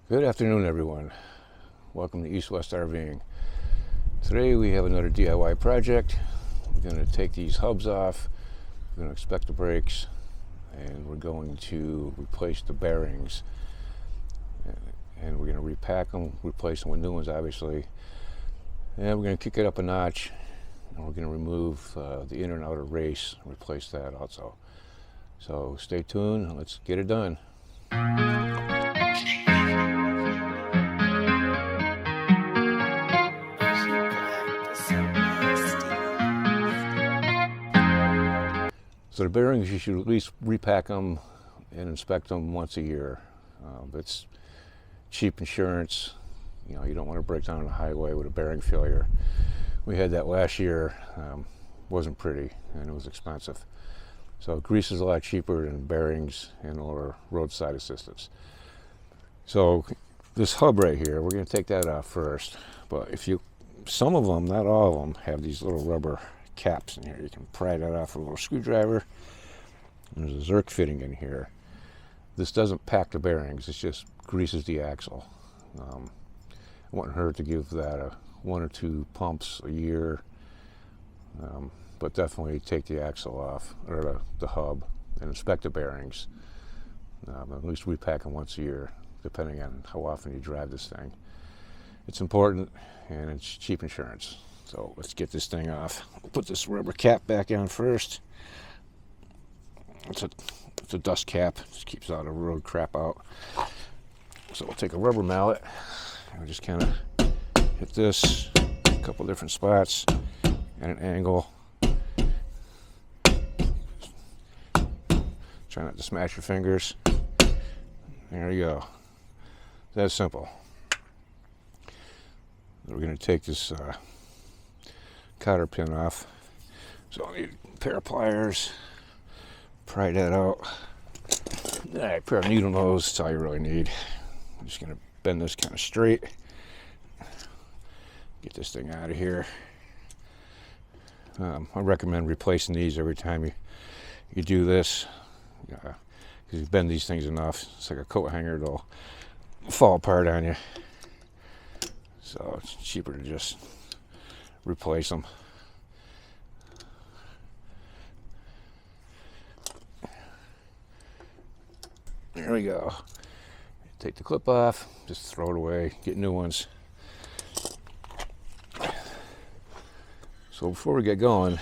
Good afternoon, everyone. Welcome to EastWestRving. Today we have another DIY project. We're going to take these hubs off, we're going to inspect the brakes, and we're going to replace the bearings. And we're going to repack them, replace them with new ones, obviously. And we're going to kick it up a notch, and we're going to remove the inner and outer race and replace that also. So stay tuned, and let's get it done. So the bearings, you should at least repack them and inspect them once a year. It's cheap insurance. You know, you don't want to break down the highway with a bearing failure. We had that last year. Wasn't pretty, and it was expensive. So grease is a lot cheaper than bearings and or roadside assistance. So this hub right here, we're going to take that off first. But some of them, not all of them, have these little rubber caps in here. You can pry that off with a little screwdriver. And there's a Zerk fitting in here. This doesn't pack the bearings, it just greases the axle. It wouldn't hurt to give that one or two pumps a year, but definitely take the axle off, or the hub, and inspect the bearings. At least repack them once a year, depending on how often you drive this thing. It's important, and it's cheap insurance. So let's get this thing off. We'll put this rubber cap back on first. It's a dust cap. Just keeps all the road crap out. So we'll take a rubber mallet and we'll just kind of hit this a couple different spots at an angle. Try not to smash your fingers. There you go. That's simple. We're going to take this cotter pin off. So I'll need a pair of pliers, pry that out. A pair of needle nose, that's all you really need. I'm just going to bend this kind of straight. Get this thing out of here. I recommend replacing these every time you do this. Because you bend these things enough, it's like a coat hanger, they'll fall apart on you. So it's cheaper to just replace them. There we go. Take the clip off, just throw it away, get new ones. So before we get going,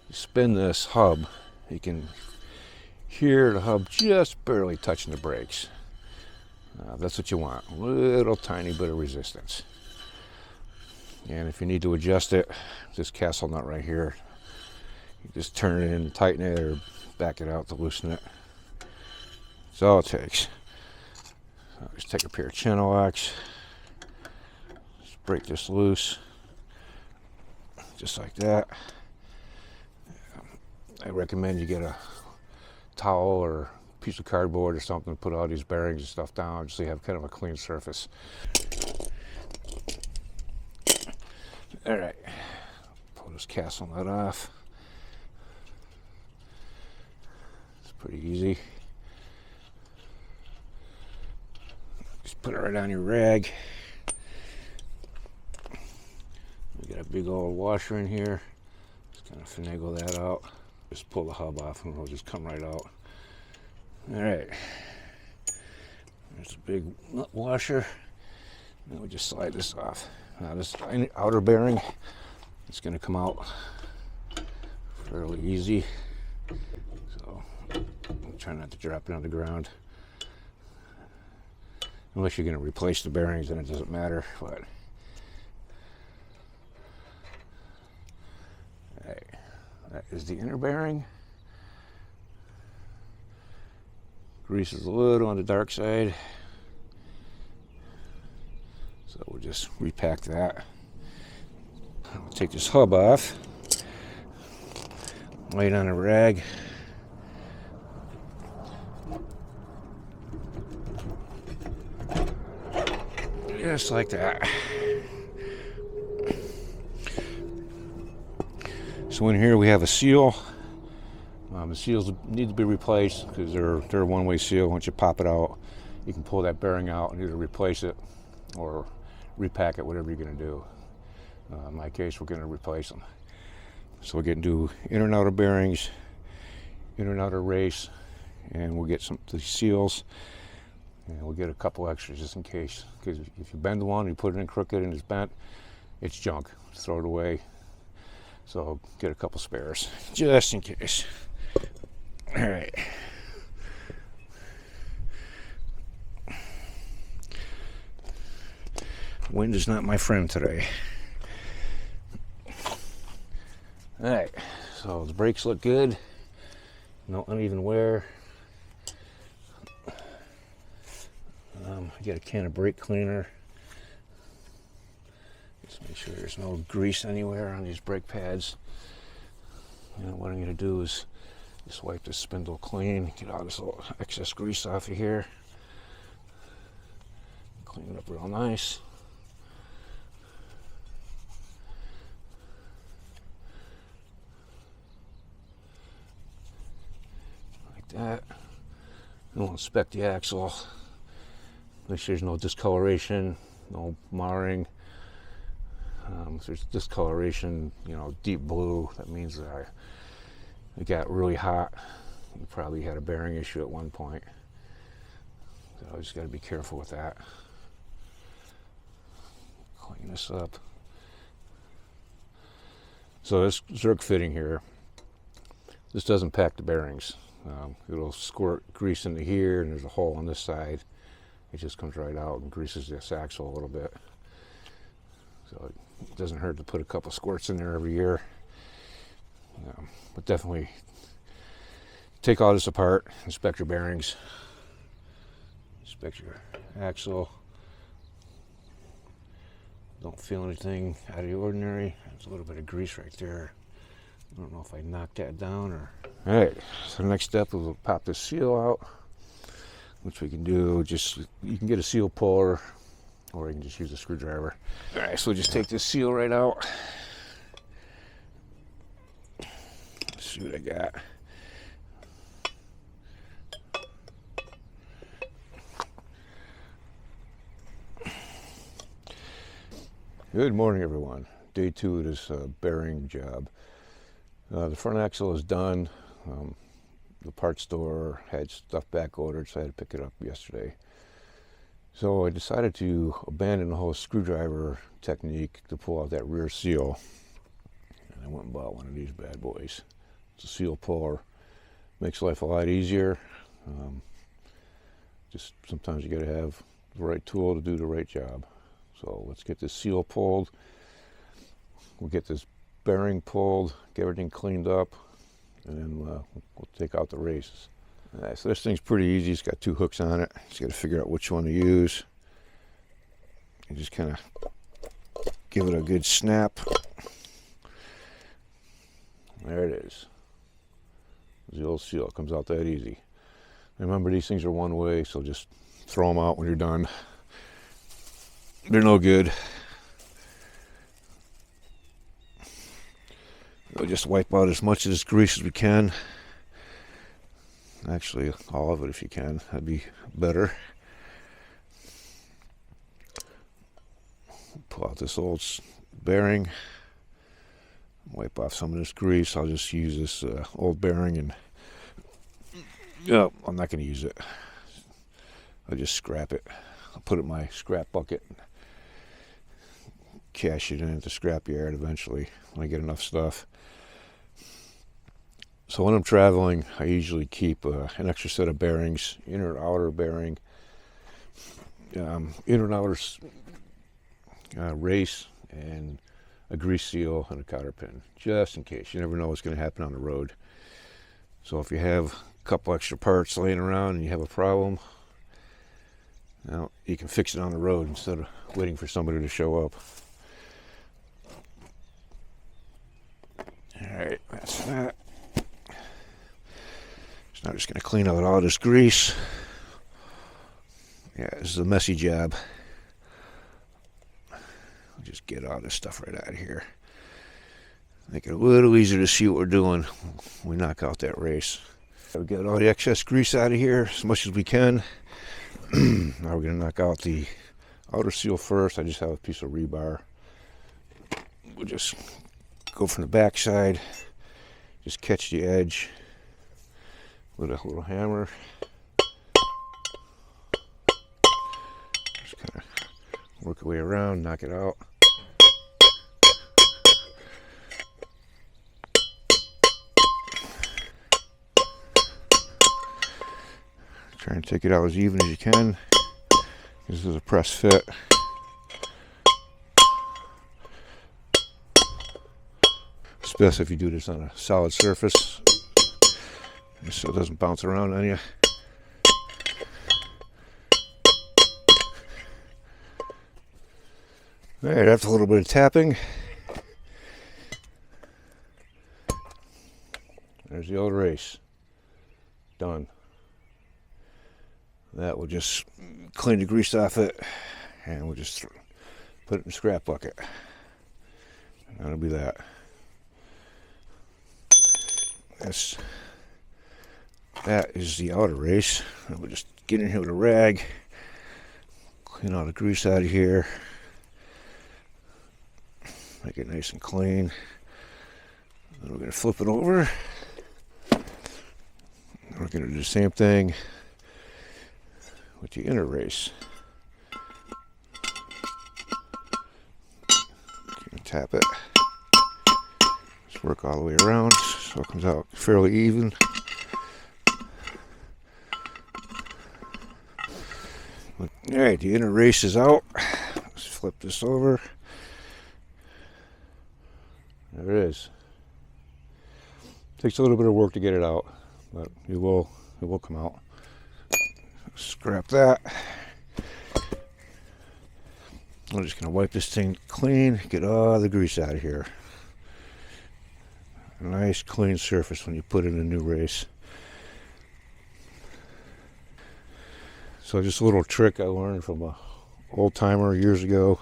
you spin this hub, you can hear the hub just barely touching the brakes. That's what you want, a little tiny bit of resistance. And if you need to adjust it, this castle nut right here, you just turn it in, tighten it, or back it out to loosen it. That's all it takes. So just take a pair of channel locks, just break this loose, just like that. I recommend you get a towel or piece of cardboard or something to put all these bearings and stuff down, just so you have kind of a clean surface. All right, pull this castle nut off. It's pretty easy. Just put it right on your rag. We got a big old washer in here. Just kind of finagle that out. Just pull the hub off and it'll just come right out. All right, there's a big nut washer. Now we just slide this off. Now this outer bearing is going to come out fairly easy. So try not to drop it on the ground. Unless you're going to replace the bearings, then it doesn't matter. But all right, that is the inner bearing. Grease is a little on the dark side, so we'll just repack that. I'll take this hub off, lay it on a rag. Just like that. So in here we have a seal. The seals need to be replaced because they're a one-way seal. Once you pop it out, you can pull that bearing out and either replace it or repack it, whatever you're going to do. In my case, we're going to replace them. So we're going to do inner and outer bearings, inner and outer race, and we'll get some of the seals, and we'll get a couple extras just in case. Because if you bend one, you put it in crooked and it's bent, it's junk. Just throw it away. So get a couple spares just in case. All right. Wind is not my friend today. All right, so the brakes look good. No uneven wear. I get a can of brake cleaner. Just make sure there's no grease anywhere on these brake pads. And what I'm going to do is just wipe this spindle clean, get all this little excess grease off of here. Clean it up real nice. That. And we'll inspect the axle. Make sure there's no discoloration, no marring. If there's discoloration, deep blue, that means that it got really hot. You probably had a bearing issue at one point. So I just got to be careful with that. Clean this up. So this Zerk fitting here, this doesn't pack the bearings. It'll squirt grease into here, and there's a hole on this side. It just comes right out and greases this axle a little bit. So it doesn't hurt to put a couple squirts in there every year. But definitely take all this apart, inspect your bearings, inspect your axle. Don't feel anything out of the ordinary. There's a little bit of grease right there. I don't know if I knocked that down or... All right, so the next step is we'll pop this seal out, which we can do you can get a seal puller, or you can just use a screwdriver. All right, so we'll just take this seal right out. Let's see what I got. Good morning, everyone. Day 2 of this bearing job. The front axle is done. The parts store had stuff back ordered, so I had to pick it up yesterday. So I decided to abandon the whole screwdriver technique to pull out that rear seal. And I went and bought one of these bad boys. It's a seal puller. Makes life a lot easier. Just sometimes you got to have the right tool to do the right job. So let's get this seal pulled. We'll get this bearing pulled, get everything cleaned up, and then we'll take out the races. So this thing's pretty easy. It's got 2 hooks on it. Just got to figure out which one to use. You just kind of give it a good snap. There it is. The old seal. It comes out that easy. Remember, these things are one way, so just throw them out when you're done. They're no good. We'll just wipe out as much of this grease as we can. Actually, all of it if you can. That'd be better. Pull out this old bearing. Wipe off some of this grease. I'll just use this old bearing and... I'm not going to use it. I'll just scrap it. I'll put it in my scrap bucket. Cash it in at the scrap yard eventually when I get enough stuff. So when I'm traveling, I usually keep an extra set of bearings, inner and outer bearing, inner and outer race, and a grease seal and a cotter pin, just in case. You never know what's going to happen on the road. So if you have a couple extra parts laying around and you have a problem, you can fix it on the road instead of waiting for somebody to show up. All right, that's that. So now I'm just going to clean out all this grease. Yeah, this is a messy job. I'll just get all this stuff right out of here. Make it a little easier to see what we're doing when we knock out that race. We get all the excess grease out of here as much as we can. Now we're going to knock out the outer seal first. I just have a piece of rebar. We'll just go from the back side, just catch the edge with a little hammer. Just kind of work your way around, knock it out. Try and take it out as even as you can. This is a press fit. It's best if you do this on a solid surface, just so it doesn't bounce around on you. Alright, after a little bit of tapping, there's the old race. Done. That will just clean the grease off it, and we'll just put it in the scrap bucket. And that'll be that. That is the outer race. And we'll just get in here with a rag, clean all the grease out of here, make it nice and clean. Then we're going to flip it over. We're going to do the same thing with the inner race. Tap it. Just work all the way around so it comes out fairly even. Alright, the inner race is out. Let's flip this over. There it is. Takes a little bit of work to get it out, but it will come out. Scrap that. I'm just going to wipe this thing clean, get all the grease out of here. A nice clean surface when you put in a new race. So just a little trick I learned from a old timer years ago.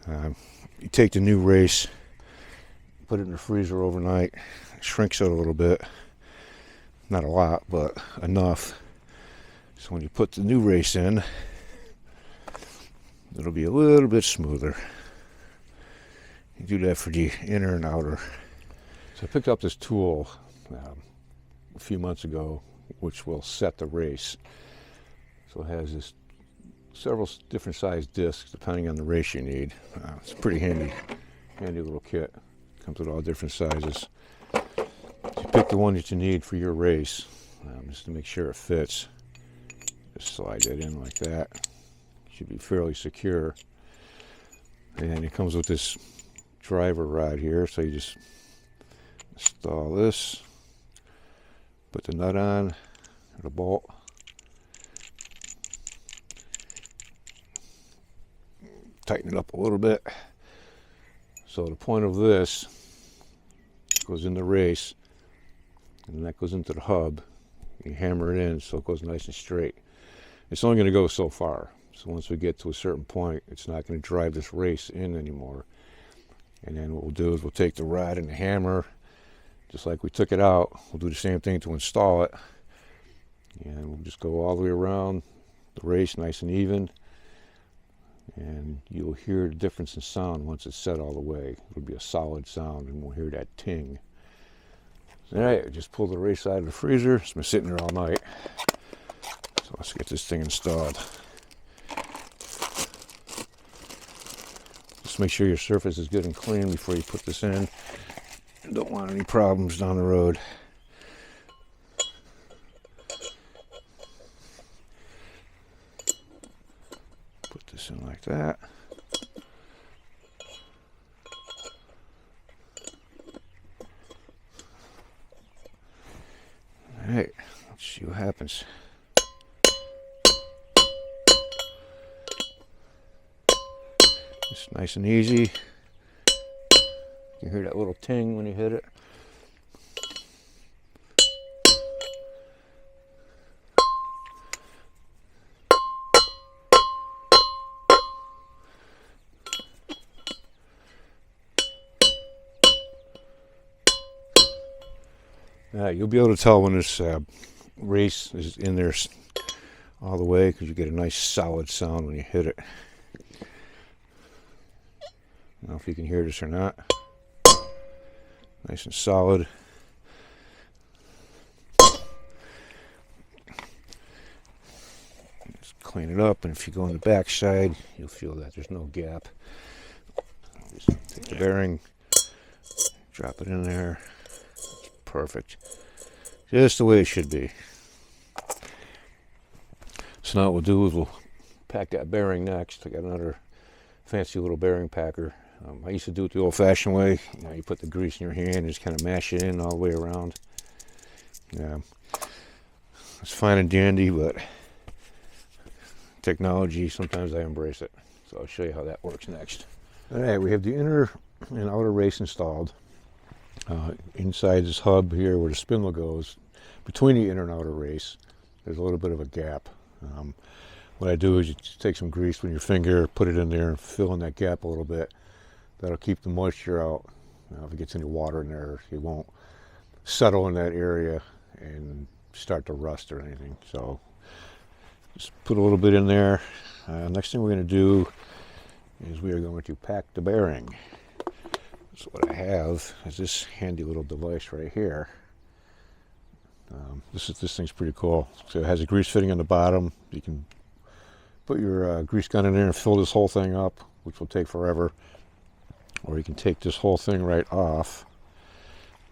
You take the new race, put it in the freezer overnight, shrinks it a little bit. Not a lot, but enough. So when you put the new race in, it'll be a little bit smoother. You do that for the inner and outer. So I picked up this tool a few months ago, which will set the race. So it has several different size discs depending on the race you need. It's a pretty handy little kit. Comes with all different sizes. So you pick the one that you need for your race, just to make sure it fits. Just slide that in like that. Should be fairly secure. And it comes with this driver rod here, so you just install this, put the nut on, the bolt, tighten it up a little bit. So the point of this goes in the race, and that goes into the hub. You hammer it in so it goes nice and straight. It's only going to go so far. So once we get to a certain point, it's not going to drive this race in anymore. And then what we'll do is we'll take the rod and the hammer, just like we took it out. We'll do the same thing to install it. And we'll just go all the way around the race nice and even. And you'll hear the difference in sound once it's set all the way. It'll be a solid sound, and we'll hear that ting. All right, just pull the race out of the freezer. It's been sitting there all night. So let's get this thing installed. Just make sure your surface is good and clean before you put this in. You don't want any problems down the road. Put this in like that. All right, let's see what happens. It's nice and easy. You hear that little ting when you hit it. You'll be able to tell when this race is in there all the way because you get a nice solid sound when you hit it. I don't know if you can hear this or not. Nice and solid. Just clean it up, and if you go on the back side, you'll feel that there's no gap. Just take the bearing, drop it in there. It's perfect. Just the way it should be. So now what we'll do is we'll pack that bearing next. I got another fancy little bearing packer. I used to do it the old-fashioned way. You know, you put the grease in your hand and just kind of mash it in all the way around. Yeah, it's fine and dandy, but technology, sometimes I embrace it. So I'll show you how that works next. All right, we have the inner and outer race installed. Inside this hub here where the spindle goes, between the inner and outer race, there's a little bit of a gap. What I do is you just take some grease with your finger, put it in there, and fill in that gap a little bit. That'll keep the moisture out. If it gets any water in there, it won't settle in that area and start to rust or anything. So just put a little bit in there. Next thing we're going to do is we are going to pack the bearing. So what I have is this handy little device right here. This thing's pretty cool. So it has a grease fitting on the bottom. You can put your grease gun in there and fill this whole thing up, which will take forever. Or you can take this whole thing right off,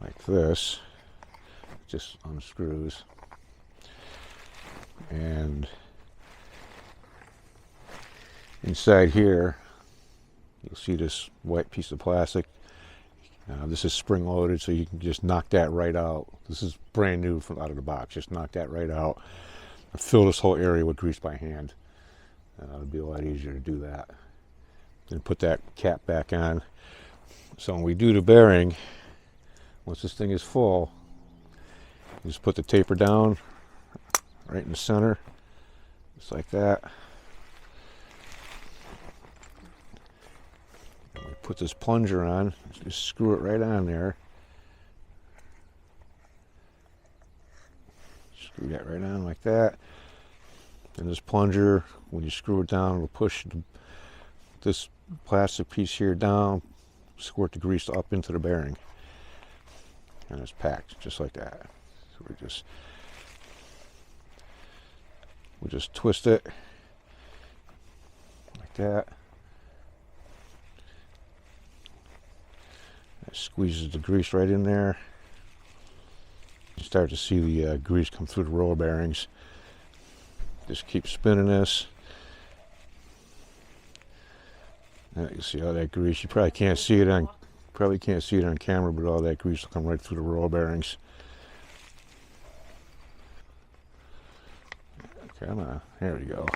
like this. It just unscrews. And inside here, you'll see this white piece of plastic. This is spring loaded, so you can just knock that right out. This is brand new from out of the box. Just knock that right out and fill this whole area with grease by hand. It'll be a lot easier to do that. Then put that cap back on. So when we do the bearing, once this thing is full, you just put the taper down right in the center, just like that. And we put this plunger on, just screw it right on there. Screw that right on like that. And this plunger, when you screw it down, will push this plastic piece here down, squirt the grease up into the bearing, and it's packed just like that. So we just twist it like that. That squeezes the grease right in there. You start to see the grease come through the roller bearings. Just keep spinning this. You see all that grease. You probably can't see it on camera, but all that grease will come right through the roller bearings. Come on, there we go.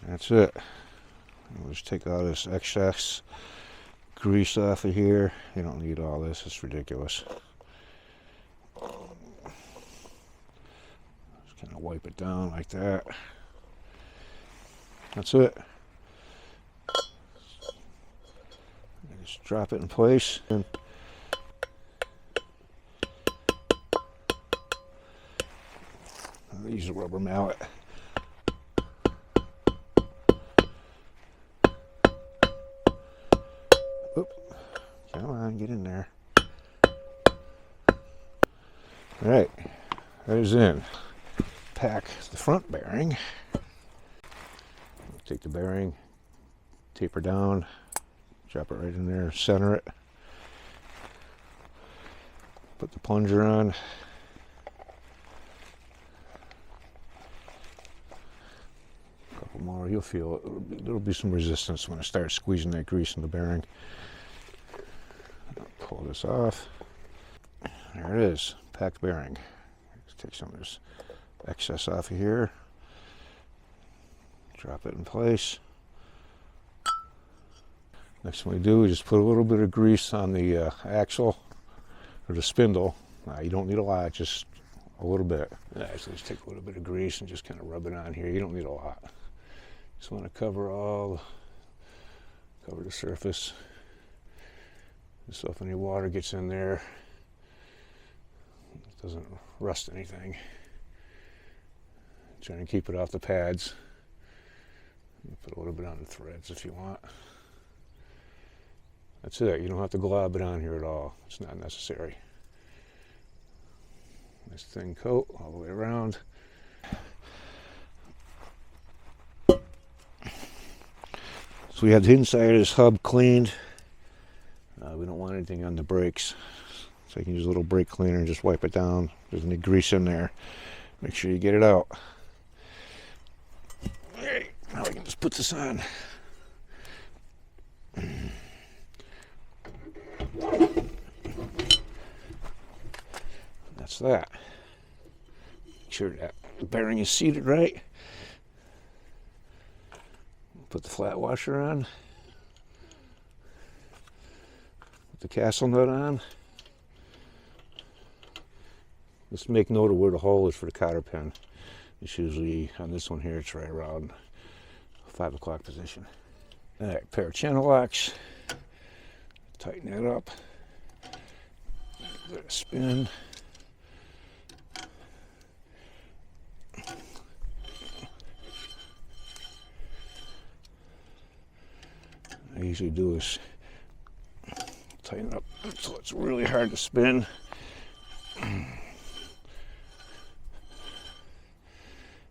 That's it. We'll just take all this excess grease off of here. You don't need all this. It's ridiculous. Just kind of wipe it down like that. That's it. Just drop it in place. And I'll use a rubber mallet. Oop. Come on, get in there. All right, that is in. Pack the front bearing. Take the bearing, taper down, drop it right in there, center it. Put the plunger on. A couple more, you'll feel it. There'll be some resistance when I start squeezing that grease in the bearing. I'll pull this off. There it is, packed bearing. Let's take some of this excess off of here. Drop it in place. Next thing we do is just put a little bit of grease on the axle or the spindle. You don't need a lot, just a little bit. So just take a little bit of grease and just kind of rub it on here. You don't need a lot. Just want to cover the surface. So if any water gets in there, Doesn't rust anything. Trying to keep it off the pads. Put a little bit on the threads if you want. That's it. You don't have to glob it on here at all. It's not necessary. Nice thin coat all the way around. So we have the inside of this hub cleaned. We don't want anything on the brakes. So you can use a little brake cleaner and just wipe it down. There's any grease in there. Make sure you get it out. Alright, now we can just put this on. That's that. Make sure that the bearing is seated right. Put the flat washer on. Put the castle nut on. Just make note of where the hole is for the cotter pin. It's usually, on this one here, it's right around 5 o'clock position. Alright, pair of channel locks. Tighten that up. Let it spin. I usually do is tighten it up so it's really hard to spin.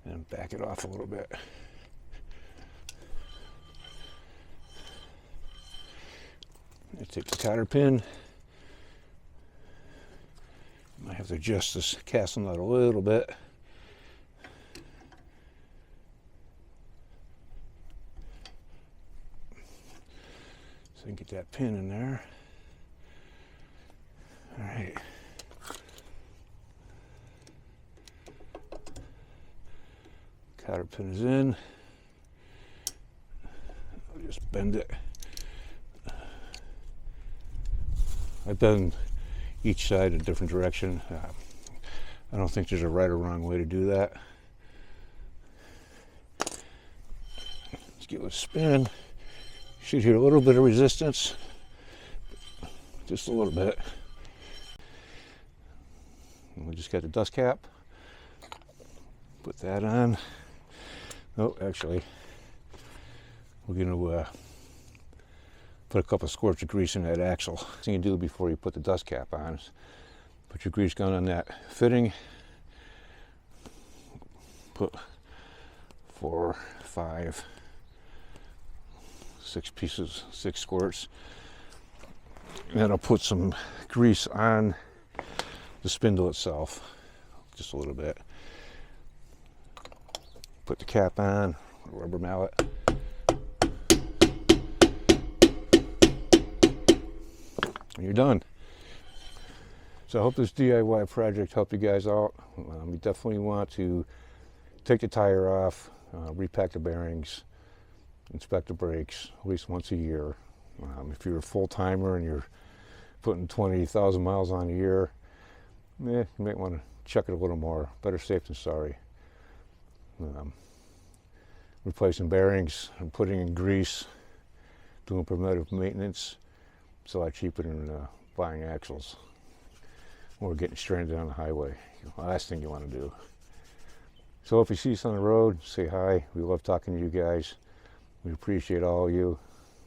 And back it off a little bit. I take the cotter pin. I have to adjust this castle nut a little bit. So I can get that pin in there. All right. Cotter pin is in. I'll just bend it. I bend each side a different direction. I don't think there's a right or wrong way to do that. Let's give it a spin. Should hear a little bit of resistance, just a little bit. And we just got the dust cap. Put that on. Oh, actually, we're going to put a couple of squirts of grease in that axle. Thing you do before you put the dust cap on is put your grease gun on that fitting. Put 4, 5, 6 pieces, 6 squirts. And then I'll put some grease on the spindle itself, just a little bit. Put the cap on, a rubber mallet. And you're done. So I hope this DIY project helped you guys out. You definitely want to take the tire off, repack the bearings, inspect the brakes at least once a year. If you're a full-timer and you're putting 20,000 miles on a year, you might want to check it a little more. Better safe than sorry. Replacing bearings and putting in grease, doing preventative maintenance, it's a lot cheaper than buying axles or getting stranded on the highway. The last thing you want to do. So if you see us on the road, say hi. We love talking to you guys. We appreciate all of you.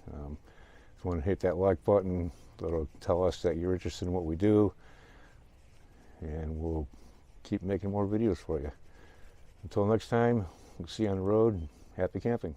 If you want to hit that like button, that'll tell us that you're interested in what we do, and we'll keep making more videos for you. Until next time, we'll see you on the road. Happy camping.